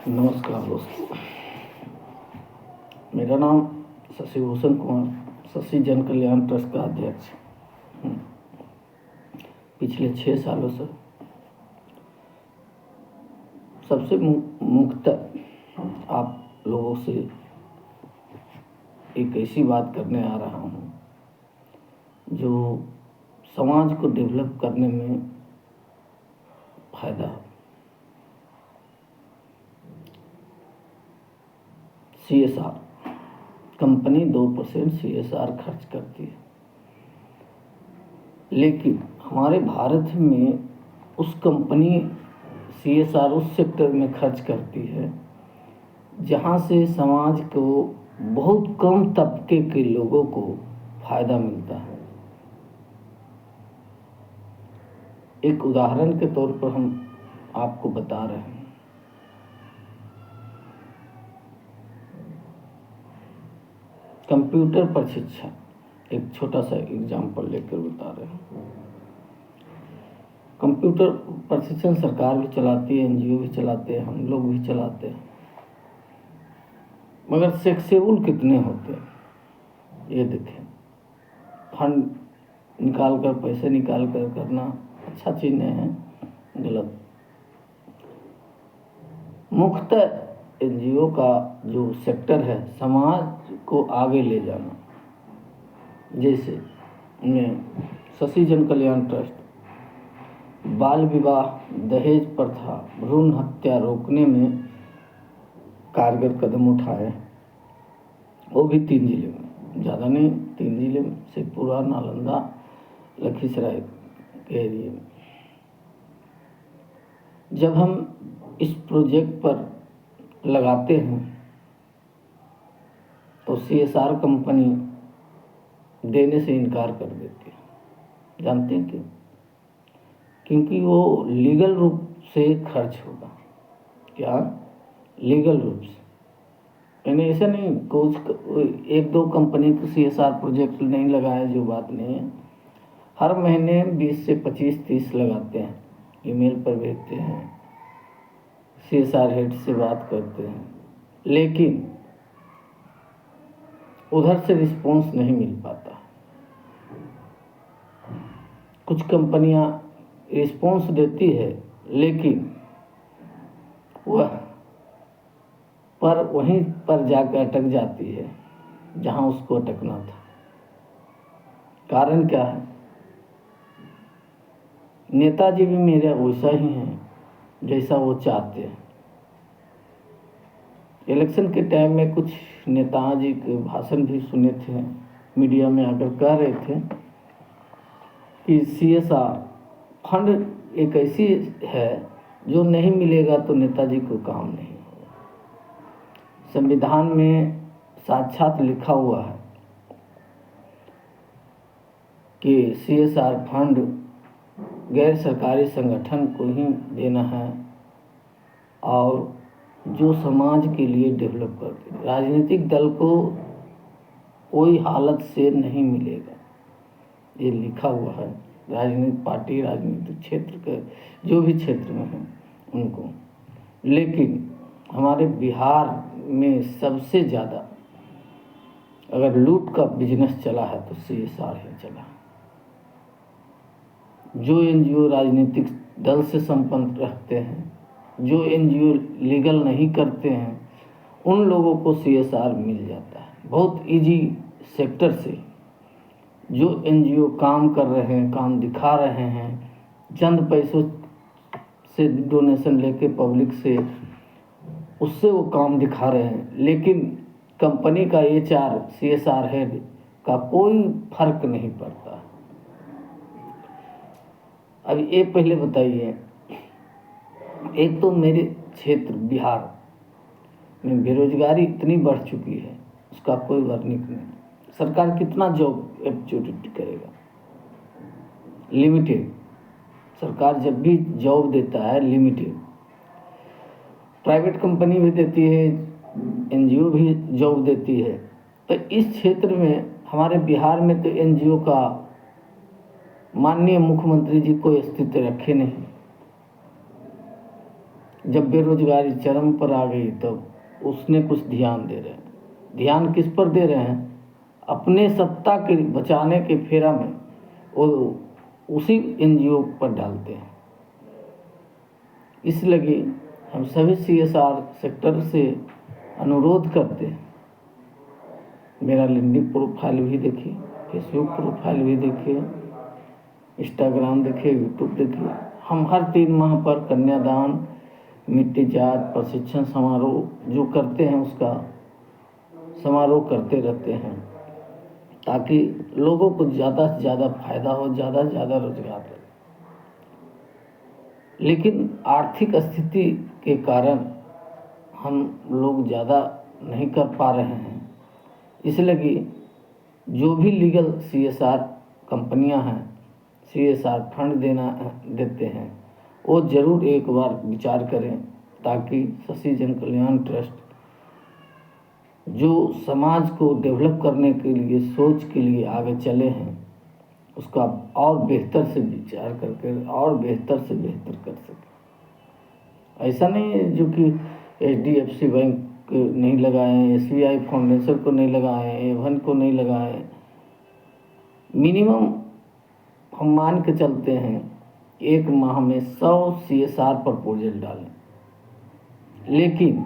नमस्कार दोस्तों, मेरा नाम शशिभूषण कुमार, शशि जन कल्याण ट्रस्ट का अध्यक्ष हूँ। पिछले 6 सालों से सबसे मुख्यतः आप लोगों से एक ऐसी बात करने आ रहा हूँ जो समाज को डेवलप करने में फायदा। CSR कंपनी 2% CSR खर्च करती है, लेकिन हमारे भारत में उस कंपनी CSR उस सेक्टर में खर्च करती है जहाँ से समाज को बहुत कम तबके के लोगों को फायदा मिलता है। एक उदाहरण के तौर पर हम आपको बता रहे हैं। कंप्यूटर प्रशिक्षण, एक छोटा सा एग्जाम्पल लेकर बता रहे हैं। कंप्यूटर प्रशिक्षण सरकार भी चलाती है, NGO भी चलाते हैं, हम लोग भी चलाते हैं, मगर सक्सेसफुल कितने होते हैं ये देखें। फंड निकाल कर, पैसे निकाल कर करना अच्छा चीज़ नहीं है, गलत। मुख्यतः NGO का जो सेक्टर है समाज को आगे ले जाना, जैसे शशि जन कल्याण ट्रस्ट बाल विवाह, दहेज प्रथा, भ्रूण हत्या रोकने में कारगर कदम उठाए, वो भी 3 जिले में, ज़्यादा नहीं, 3 जिले में, शेखपुरा, नालंदा, लखीसराय के एरिए में। जब हम इस प्रोजेक्ट पर लगाते हैं तो CSR कंपनी देने से इनकार कर देती है। जानते हैं क्यों? क्योंकि वो लीगल रूप से खर्च होगा। क्या? लीगल रूप से। यानी ऐसा नहीं कुछ 1-2 कंपनी को CSR प्रोजेक्ट नहीं लगाया, जो बात नहीं है। हर महीने 20 से 25-30 लगाते हैं, ईमेल पर भेजते हैं, CSR हेड से बात करते हैं, लेकिन उधर से रिस्पॉन्स नहीं मिल पाता। कुछ कंपनियां रिस्पॉन्स देती है, लेकिन वह वहीं पर जाकर अटक जाती है जहां उसको अटकना था। कारण क्या है? नेताजी भी मेरा वैसा ही है जैसा वो चाहते हैं। इलेक्शन के टाइम में कुछ नेताजी के भाषण भी सुने थे, मीडिया में आकर कह रहे थे कि CSR फंड एक ऐसी है जो नहीं मिलेगा तो नेताजी को काम नहीं होगा। संविधान में साक्षात लिखा हुआ है कि CSR फंड गैर सरकारी संगठन को ही देना है और जो समाज के लिए डेवलप करते हैं। राजनीतिक दल को कोई हालत से नहीं मिलेगा, ये लिखा हुआ है। राजनीतिक पार्टी, राजनीतिक क्षेत्र के जो भी क्षेत्र में हैं उनको। लेकिन हमारे बिहार में सबसे ज़्यादा अगर लूट का बिजनेस चला है तो CSR ही चला। जो NGO राजनीतिक दल से संबंध रखते हैं, जो NGO लीगल नहीं करते हैं, उन लोगों को CSR मिल जाता है बहुत इजी सेक्टर से। जो NGO काम कर रहे हैं, काम दिखा रहे हैं, चंद पैसों से डोनेशन लेके पब्लिक से, उससे वो काम दिखा रहे हैं, लेकिन कंपनी का HR CSR हेड का कोई फर्क नहीं पड़ता। अब ये पहले बताइए, एक तो मेरे क्षेत्र बिहार में बेरोजगारी इतनी बढ़ चुकी है, उसका कोई वर्णित नहीं। सरकार कितना जॉब अपॉर्चुनिटी करेगा? लिमिटेड। सरकार जब भी जॉब देता है लिमिटेड। प्राइवेट कंपनी भी देती है, NGO भी जॉब देती है। तो इस क्षेत्र में हमारे बिहार में तो NGO का माननीय मुख्यमंत्री जी कोई अस्तित्व रखे नहीं। जब बेरोजगारी चरम पर आ गई तब उसने कुछ ध्यान दे रहे हैं। ध्यान किस पर दे रहे हैं? अपने सत्ता के बचाने के फेरा में वो उसी एनजीओ पर डालते हैं। इसलिए हम सभी सीएसआर सेक्टर से अनुरोध करते हैं, मेरा लिंक्डइन प्रोफाइल भी देखिए, फेसबुक प्रोफाइल भी देखिए, इंस्टाग्राम देखिए, यूट्यूब देखिए। हम हर 3 माह पर कन्यादान, मिट्टी जांच प्रशिक्षण समारोह जो करते हैं उसका समारोह करते रहते हैं, ताकि लोगों को ज़्यादा से ज़्यादा फायदा हो, ज़्यादा से ज़्यादा रोजगार रहे। लेकिन आर्थिक स्थिति के कारण हम लोग ज़्यादा नहीं कर पा रहे हैं। इसलिए जो भी लीगल सीएसआर कंपनियां हैं, सीएसआर फंड देते हैं, वो ज़रूर एक बार विचार करें, ताकि शशि जन कल्याण ट्रस्ट जो समाज को डेवलप करने के लिए सोच के लिए आगे चले हैं, उसका और बेहतर से विचार करके और बेहतर से बेहतर कर सके। ऐसा नहीं है जो कि HDFC बैंक नहीं लगाए, SBI फाउंडेशन को नहीं लगाए, एवन को नहीं लगाए। मिनिमम हम मान के चलते हैं 1 माह में 100 CSR प्रपोजल डालें। लेकिन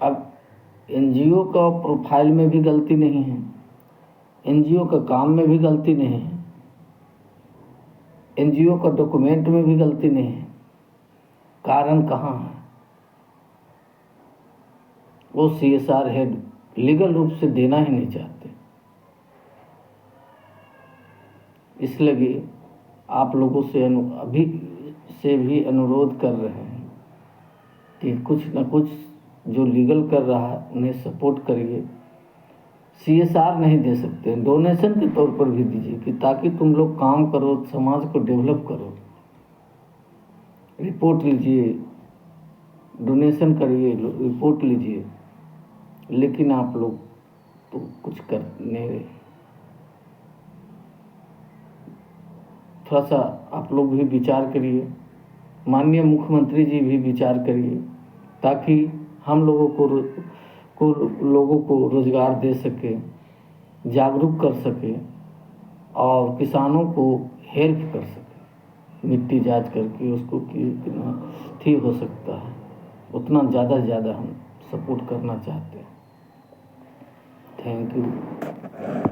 अब एनजीओ का प्रोफाइल में भी गलती नहीं है, एनजीओ का काम में भी गलती नहीं है, एनजीओ का डॉक्यूमेंट में भी गलती नहीं है। कारण कहाँ है? वो सीएसआर हेड लीगल रूप से देना ही नहीं चाहते। इसलिए आप लोगों से अभी से भी अनुरोध कर रहे हैं कि कुछ न कुछ जो लीगल कर रहा है उन्हें सपोर्ट करिए। सीएसआर नहीं दे सकते, डोनेशन के तौर पर भी दीजिए, कि ताकि तुम लोग काम करो, समाज को डेवलप करो। रिपोर्ट लीजिए, डोनेशन करिए, रिपोर्ट लीजिए, लेकिन आप लोग तो कुछ करने, थोड़ा सा आप लोग भी विचार करिए, माननीय मुख्यमंत्री जी भी विचार करिए, ताकि हम लोगों को रोजगार दे सके, जागरूक कर सके और किसानों को हेल्प कर सके। मिट्टी जांच करके उसको कितना ठीक हो सकता है, उतना ज़्यादा से ज़्यादा हम सपोर्ट करना चाहते हैं। Thank you.